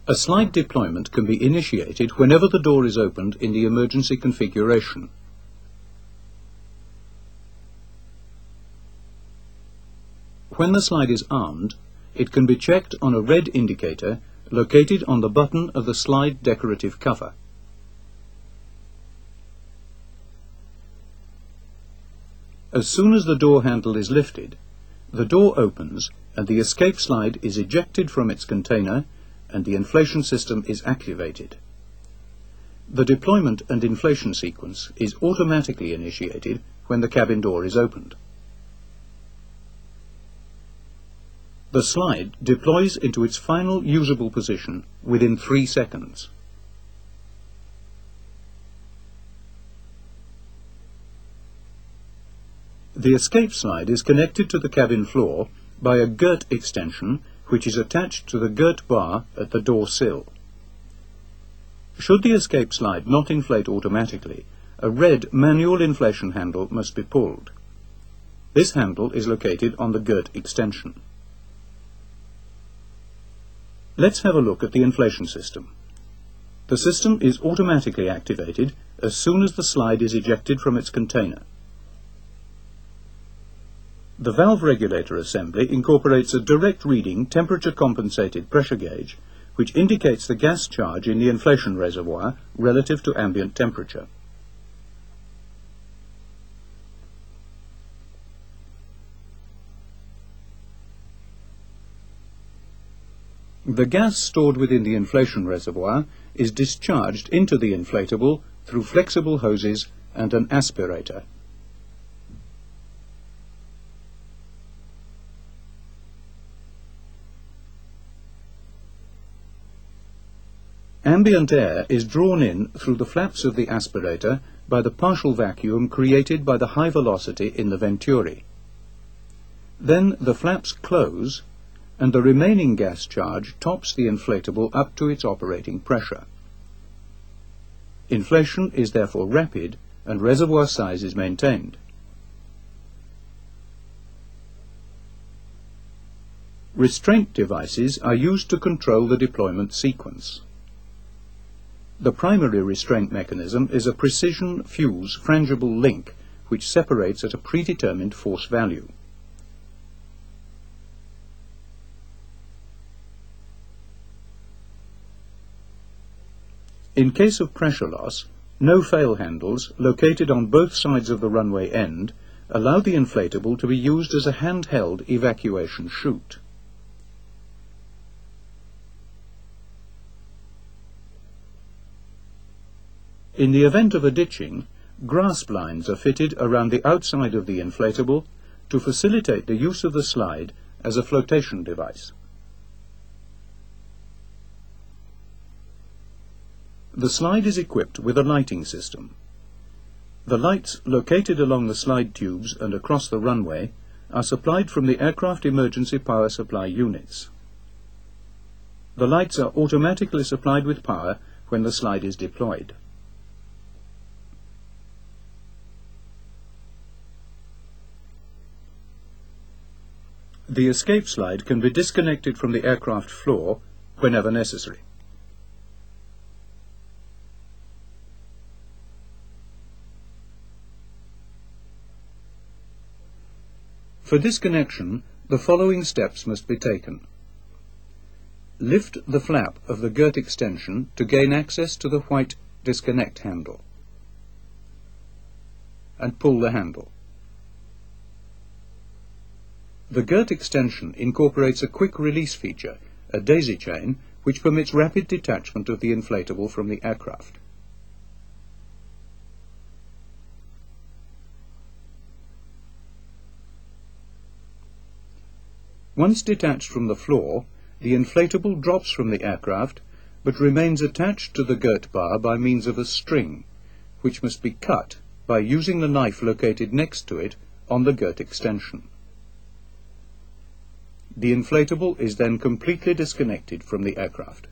A slide deployment can be initiated whenever the door is opened in the emergency configuration. When the slide is armed, it can be checked on a red indicator located on the button of the slide decorative cover. As soon as the door handle is lifted, the door opens and the escape slide is ejected from its container and the inflation system is activated. The deployment and inflation sequence is automatically initiated when the cabin door is opened. The slide deploys into its final usable position within 3 seconds. The escape slide is connected to the cabin floor by a girt extension which is attached to the girt bar at the door sill. Should the escape slide not inflate automatically, a red manual inflation handle must be pulled. This handle is located on the girt extension. Let's have a look at the inflation system. The system is automatically activated as soon as the slide is ejected from its container. The valve regulator assembly incorporates a direct reading temperature-compensated pressure gauge which indicates the gas charge in the inflation reservoir relative to ambient temperature. The gas stored within the inflation reservoir is discharged into the inflatable through flexible hoses and an aspirator. Ambient air is drawn in through the flaps of the aspirator by the partial vacuum created by the high velocity in the venturi. Then the flaps close and the remaining gas charge tops the inflatable up to its operating pressure. Inflation is therefore rapid and reservoir size is maintained. Restraint devices are used to control the deployment sequence. The primary restraint mechanism is a precision fuse frangible link which separates at a predetermined force value. In case of pressure loss, no fail handles located on both sides of the runway end allow the inflatable to be used as a handheld evacuation chute. In the event of a ditching, grasp lines are fitted around the outside of the inflatable to facilitate the use of the slide as a flotation device. The slide is equipped with a lighting system. The lights located along the slide tubes and across the runway are supplied from the aircraft emergency power supply units. The lights are automatically supplied with power when the slide is deployed. The escape slide can be disconnected from the aircraft floor whenever necessary. For disconnection, the following steps must be taken. Lift the flap of the girt extension to gain access to the white disconnect handle, and pull the handle. The girt extension incorporates a quick release feature, a daisy chain, which permits rapid detachment of the inflatable from the aircraft. Once detached from the floor, the inflatable drops from the aircraft, but remains attached to the girt bar by means of a string, which must be cut by using the knife located next to it on the girt extension. The inflatable is then completely disconnected from the aircraft.